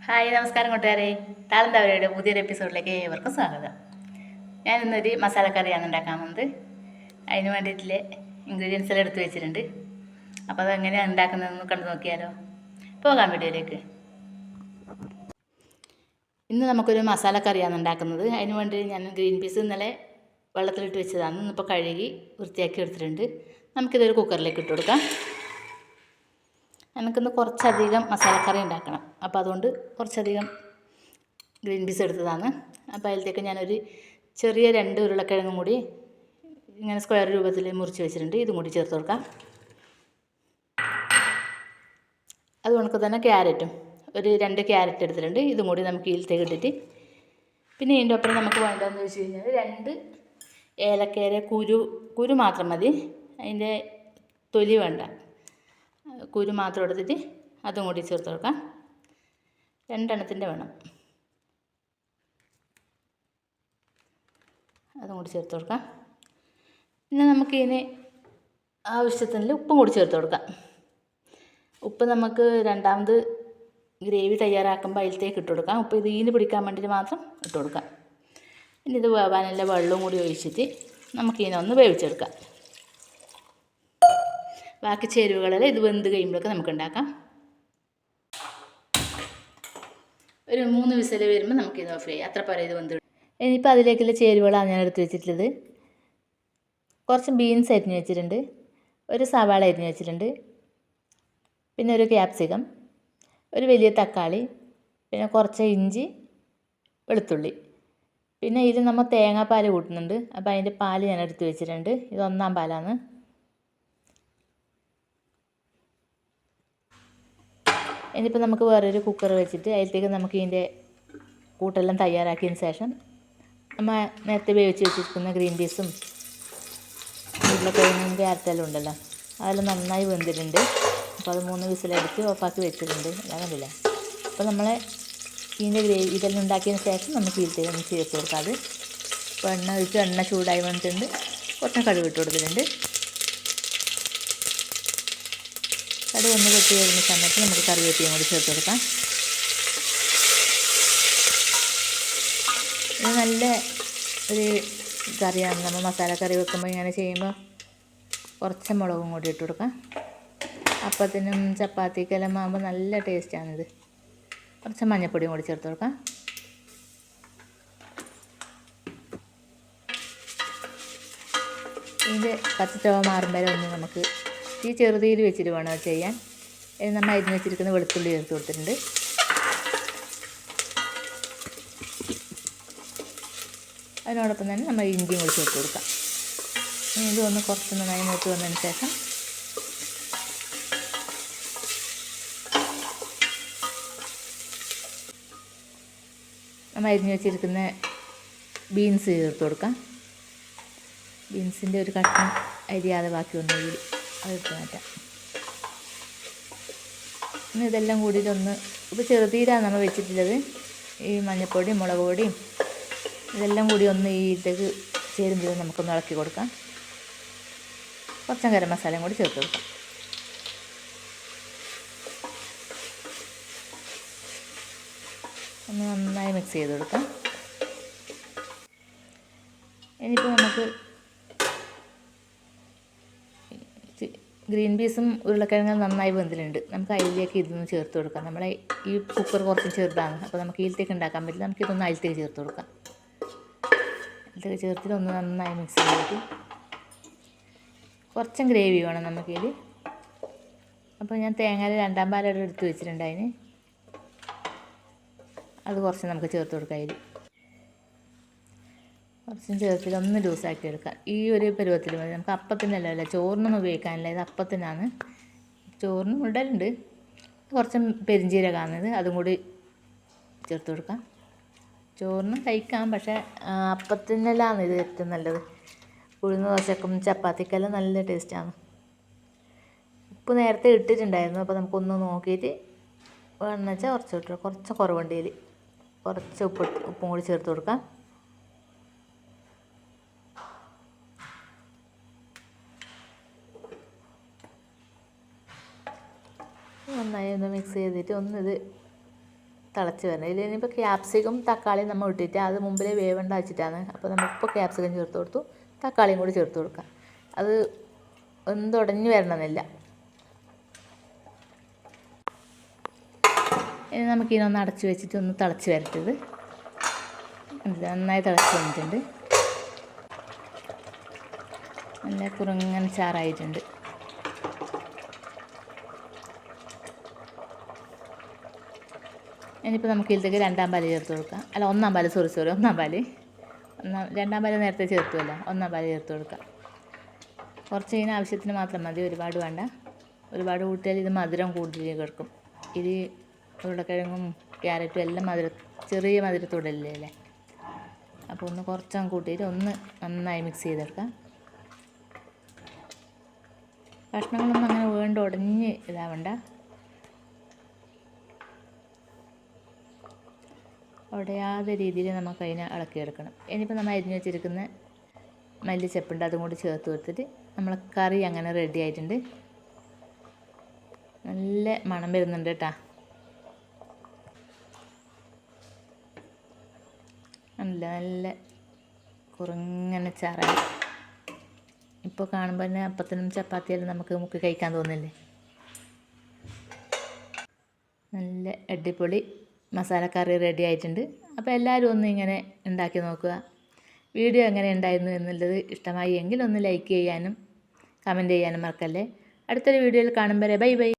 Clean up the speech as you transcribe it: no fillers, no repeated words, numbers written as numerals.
Hi നമസ്കാരം കൂട്ടുകാരെ. താളന്തവരയുടെ പുതിയൊരു എപ്പിസോഡിലേക്ക് ഏവർക്കും സ്വാഗതം. ഞാൻ ഇന്നൊരു മസാലക്കറിയാണ് ഉണ്ടാക്കാൻ പോകുന്നത്. അതിന് വേണ്ടിയിട്ടുള്ള ഇൻഗ്രീഡിയൻസ് എല്ലാം എടുത്ത് വെച്ചിട്ടുണ്ട്. അപ്പോൾ അതെങ്ങനെയാണ് ഉണ്ടാക്കുന്നതെന്ന് കണ്ടു നോക്കിയാലോ. പോകാം വീഡിയോയിലേക്ക്. ഇന്ന് നമുക്കൊരു മസാലക്കറിയാണ് ഉണ്ടാക്കുന്നത്. അതിന് വേണ്ടി ഞാൻ ഗ്രീൻ പീസ് ഇന്നലെ വെള്ളത്തിലിട്ട് വെച്ചതാണ്. ഇന്നിപ്പോൾ കഴുകി വൃത്തിയാക്കി എടുത്തിട്ടുണ്ട്. നമുക്കിതൊരു കുക്കറിലേക്ക് ഇട്ട് കൊടുക്കാം. എനിക്കിന്ന് കുറച്ചധികം മസാലക്കറി ഉണ്ടാക്കണം. അപ്പോൾ അതുകൊണ്ട് കുറച്ചധികം ഗ്രീൻ പീസ് എടുത്തതാണ്. അപ്പോൾ അതിലേക്ക് ഞാനൊരു ചെറിയ 2 ഉരുളക്കിഴങ്ങും കൂടി ഇങ്ങനെ സ്ക്വയർ രൂപത്തിൽ മുറിച്ച് വെച്ചിട്ടുണ്ട്. ഇതും കൂടി ചേർത്ത് കൊടുക്കാം. അതുകൊണ്ട് തന്നെ ക്യാരറ്റും ഒരു 2 ക്യാരറ്റ് എടുത്തിട്ടുണ്ട്. ഇതും കൂടി നമുക്ക് ഇതിലേക്ക് ഇട്ടിട്ട് പിന്നെ ഇതിൻ്റെ ഒപ്പം നമുക്ക് വേണ്ടതെന്ന് വെച്ച് കഴിഞ്ഞാൽ 2 ഏലക്കയുടെ കുരു മാത്രം മതി. അതിൻ്റെ തൊലി വേണ്ട. കുരു മാത്രം എടുത്തിട്ട് അതും കൂടി ചേർത്ത് കൊടുക്കാം. 2 എണ്ണത്തിൻ്റെ വേണം. അതും കൂടി ചേർത്ത് കൊടുക്കാം. പിന്നെ നമുക്കിതിന് ആവശ്യത്തിന് ഉപ്പും കൂടി ചേർത്ത് കൊടുക്കാം. ഉപ്പ് നമുക്ക് രണ്ടാമത് ഗ്രേവി തയ്യാറാക്കുമ്പോൾ അതിലത്തേക്ക് ഇട്ട് കൊടുക്കാം. ഉപ്പ് ഇതിന് പിടിക്കാൻ വേണ്ടിയിട്ട് മാത്രം ഇട്ട് കൊടുക്കാം. ഇനി ഇത് വേവാനുള്ള വെള്ളവും കൂടി ഒഴിച്ചിട്ട് നമുക്കിതിനൊന്ന് വേവിച്ചെടുക്കാം. ബാക്കി ചേരുവകളെല്ലാം ഇത് വെന്ത് കഴിയുമ്പോഴൊക്കെ നമുക്ക് ഉണ്ടാക്കാം. ഒരു 3 വിസിൽ വരുമ്പോൾ നമുക്കിത് ഓഫ് ചെയ്യാം. അത്ര പോരെ ഇത് വെന്ത്. ഇനിയിപ്പോൾ അതിലേക്കുള്ള ചേരുവകളാണ് ഞാൻ എടുത്ത് വെച്ചിട്ടുള്ളത്. കുറച്ച് ബീൻസ് അരിഞ്ഞ് വെച്ചിട്ടുണ്ട്, ഒരു സവാള അരിഞ്ഞ് വെച്ചിട്ടുണ്ട്, പിന്നെ ഒരു ക്യാപ്സിക്കം, ഒരു വലിയ തക്കാളി, പിന്നെ കുറച്ച് ഇഞ്ചി, വെളുത്തുള്ളി. പിന്നെ ഇതിൽ നമ്മൾ തേങ്ങാപ്പാൽ കൂട്ടുന്നുണ്ട്. അപ്പോൾ അതിൻ്റെ പാൽ ഞാൻ എടുത്ത് വെച്ചിട്ടുണ്ട്. ഇത് 1-ാം പാലാണ്. ഇനിയിപ്പോൾ നമുക്ക് വേറൊരു കുക്കർ വെച്ചിട്ട് അതിലേക്ക് നമുക്ക് ഇതിൻ്റെ കൂട്ടെല്ലാം തയ്യാറാക്കിയതിന് ശേഷം നമ്മൾ നേരത്തെ വേവിച്ച് വെച്ചിരിക്കുന്ന ഗ്രീൻ പീസും ഉരുളക്കിഴങ്ങും ക്യാരറ്റെല്ലാം ഉണ്ടല്ലോ, അതെല്ലാം നന്നായി വെന്തിട്ടുണ്ട്. അപ്പോൾ അത് 3 വിസിലടിച്ച് ഓഫാക്കി വെച്ചിട്ടുണ്ട്. അതാകണ്ടില്ല. അപ്പോൾ നമ്മൾ ഇതിൻ്റെ ഗ്രേവി ഇതെല്ലാം ഉണ്ടാക്കിയതിന് ശേഷം നമുക്ക് ഇതിലേക്ക് ഒന്ന് ചേർത്ത് കൊടുക്കാം. അത് ഇപ്പോൾ എണ്ണ ഒഴിച്ച് എണ്ണ ചൂടായി വന്നിട്ടുണ്ട്. കുറച്ച് കടുക് ഇട്ട് കൊടുത്തിട്ടുണ്ട്. കടുക് ഒന്ന് പൊട്ടി വരുന്ന സമയത്ത് നമുക്ക് കറിവേപ്പിലയും കൂടി ചേർത്ത് കൊടുക്കാം. ഇത് നല്ല ഒരു കറിയാണ്. നമ്മൾ മസാലക്കറി വെക്കുമ്പോൾ ഇങ്ങനെ ചെയ്യുമ്പോൾ കുറച്ച് മുളകും കൂടി ഇട്ട് കൊടുക്കാം. അപ്പത്തിനും ചപ്പാത്തിക്കെല്ലാം ആകുമ്പോൾ നല്ല ടേസ്റ്റാണിത്. കുറച്ച് മഞ്ഞൾപ്പൊടിയും കൂടി ചേർത്ത് കൊടുക്കാം. ഇതിൻ്റെ പച്ചച്ചവ മാറുമ്പോൾ ഒന്ന് നമുക്ക് ഈ ചെറുതീയിൽ വെച്ചിട്ട് വേണം അത് ചെയ്യാൻ. നമ്മൾ അരിഞ്ഞ് വെച്ചിരിക്കുന്ന വെളുത്തുള്ളി ചേർത്ത് കൊടുത്തിട്ടുണ്ട്. അതിനോടൊപ്പം തന്നെ നമ്മൾ ഇഞ്ചിയും കൂടി ചേർത്ത് കൊടുക്കാം. ഇതൊന്ന് കുറച്ച് നന്നായി മൂത്ത് വന്നതിന് ശേഷം നമ്മൾ അരിഞ്ഞ് വെച്ചിരിക്കുന്ന ബീൻസ് ചേർത്ത് കൊടുക്കാം. ബീൻസിൻ്റെ ഒരു കഷ്ണം അരിയാതെ ബാക്കി വന്നു കൂടി അതെടുത്ത് മാറ്റാം. ഇനി ഇതെല്ലാം കൂടിയിട്ടൊന്ന് ഇപ്പോൾ ചെറുതീരാണ് നമ്മൾ വെച്ചിട്ടുള്ളത്. ഈ മഞ്ഞൾപ്പൊടിയും മുളക് പൊടിയും ഇതെല്ലാം കൂടി ഒന്ന് ഈ ഇതിലേക്ക് ചേരുമ്പോൾ നമുക്കൊന്ന് ഇളക്കി കൊടുക്കാം. കുറച്ച് ഗരം മസാലയും കൂടി ചേർത്ത് കൊടുക്കാം. ഒന്ന് നന്നായി മിക്സ് ചെയ്ത് കൊടുക്കാം. ഇനിയിപ്പോൾ നമുക്ക് ഗ്രീൻ പീസും ഉരുളക്കിഴങ്ങും നന്നായി വെന്തിലുണ്ട്. നമുക്ക് അതിലേക്ക് ഇതൊന്ന് ചേർത്ത് കൊടുക്കാം. നമ്മളെ ഈ കുക്കർ കുറച്ച് ചെറുതാണ്. അപ്പോൾ നമുക്ക് ഇതിലേക്ക് ഉണ്ടാക്കാൻ പറ്റില്ല. നമുക്കിതൊന്ന് അതിലേക്ക് ചേർത്ത് കൊടുക്കാം. അതിലേക്ക് ചേർത്തിട്ട് ഒന്ന് നന്നായി മിക്സ് ചെയ്തിട്ട് കുറച്ചും ഗ്രേവി വേണം നമുക്കിത്. അപ്പോൾ ഞാൻ തേങ്ങയിൽ 2-ാം പാലെല്ലാം എടുത്ത് വെച്ചിട്ടുണ്ട്. അതിന് അത് കുറച്ച് നമുക്ക് ചേർത്ത് കൊടുക്കാം. അതിൽ കുറച്ചും ചേർത്തിട്ട് ഒന്ന് ലൂസാക്കി എടുക്കാം. ഈ ഒരു പരുവത്തിൽ മതി. നമുക്ക് അപ്പത്തിനല്ല, ചോറിനൊന്നും ഉപയോഗിക്കാനില്ല. ഇത് അപ്പത്തിനാണ്. ചോറിനും ഇടലുണ്ട്. കുറച്ച് പെരിഞ്ചീരകമാണിത്, അതും കൂടി ചേർത്ത് കൊടുക്കാം. ചോറിനും കഴിക്കാം, പക്ഷേ അപ്പത്തിനെല്ലാം ഇത് ഏറ്റവും നല്ലത്. ഉഴുന്ന് ദോശക്കും ചപ്പാത്തിക്കെല്ലാം നല്ല ടേസ്റ്റാണ്. ഉപ്പ് നേരത്തെ ഇട്ടിട്ടുണ്ടായിരുന്നു. അപ്പോൾ നമുക്കൊന്ന് നോക്കിയിട്ട് വേണമെന്ന് വെച്ചാൽ കുറച്ച് കുറവുണ്ട്. ഇതിൽ കുറച്ച് ഉപ്പും കൂടി ചേർത്ത് കൊടുക്കാം. നന്നായി ഒന്ന് മിക്സ് ചെയ്തിട്ട് ഒന്നിത് തിളച്ച് വരണം. ഇതിനിപ്പോൾ ക്യാപ്സിക്കും തക്കാളിയും നമ്മൾ ഇട്ടിട്ട് അത് മുമ്പിലേ വേവണ്ട വെച്ചിട്ടാണ്. അപ്പോൾ നമ്മളിപ്പോൾ ക്യാപ്സിക്കം ചേർത്ത് കൊടുത്തു, തക്കാളിയും കൂടി ചേർത്ത് കൊടുക്കാം. അത് ഒന്നുടഞ്ഞ് വരണമെന്നില്ല. ഇനി നമുക്കിതിനൊന്ന് അടച്ച് വെച്ചിട്ട് ഒന്ന് തിളച്ച് വരട്ടത്. നന്നായി തിളച്ച് വന്നിട്ടുണ്ട്. നല്ല കുറുങ്ങൻ ചാറായിട്ടുണ്ട്. ഇനിയിപ്പോൾ നമുക്ക് ഇതിലേക്ക് രണ്ടാം പാല് ചേർത്ത് കൊടുക്കാം. അല്ല, ഒന്നാം പാല്, ഒന്നാം പാല്. രണ്ടാം പാല് നേരത്തെ ചേർത്തുമല്ലോ, ഒന്നാം പാല് ചേർത്ത് കൊടുക്കാം. കുറച്ച് ഇതിന് ആവശ്യത്തിന് മാത്രം മതി, ഒരുപാട് വേണ്ട. ഒരുപാട് കൂട്ടിയാൽ ഇത് മധുരം കൂടുതൽ കിടക്കും. ഇത് ഉരുളക്കിഴങ്ങും ക്യാരറ്റും എല്ലാം ചെറിയ മധുരത്തോടല്ലേ അല്ലേ. അപ്പോൾ ഒന്ന് കുറച്ചങ്ങ് കൂട്ടിയിട്ട് ഒന്ന് നന്നായി മിക്സ് ചെയ്തെടുക്കാം. കഷ്ണങ്ങളൊന്നും അങ്ങനെ വേണ്ട ഉടഞ്ഞ് ഇതാവണ്ട. ഉടയാതെ രീതിയിൽ നമുക്ക് അതിനെ ഇളക്കിയെടുക്കണം. ഇനിയിപ്പോൾ നമ്മൾ അരിഞ്ഞ് വെച്ചിരിക്കുന്ന മല്ലിച്ചപ്പുണ്ട്, അതും കൂടി ചേർത്ത് കൊടുത്തിട്ട് നമ്മളെ കറി അങ്ങനെ റെഡി ആയിട്ടുണ്ട്. നല്ല മണം വരുന്നുണ്ട് കേട്ടോ. നല്ല കുറുങ്ങനെ ചാറായി. ഇപ്പോൾ കാണുമ്പോൾ തന്നെ അപ്പത്തിനും ചപ്പാത്തിയെല്ലാം നമുക്ക് മുക്കി കഴിക്കാൻ തോന്നില്ലേ. നല്ല അടിപൊളി മസാലക്കറി റെഡി ആയിട്ടുണ്ട്. അപ്പോൾ എല്ലാവരും ഒന്ന് ഇങ്ങനെ ഉണ്ടാക്കി നോക്കുക. വീഡിയോ എങ്ങനെ ഉണ്ടായിരുന്നു എന്നുള്ളത് ഇഷ്ടമായി എങ്കിൽ ഒന്ന് ലൈക്ക് ചെയ്യാനും കമൻറ്റ് ചെയ്യാനും മറക്കല്ലേ. അടുത്തൊരു വീഡിയോയിൽ കാണുമ്പോൾ ബൈ ബൈ.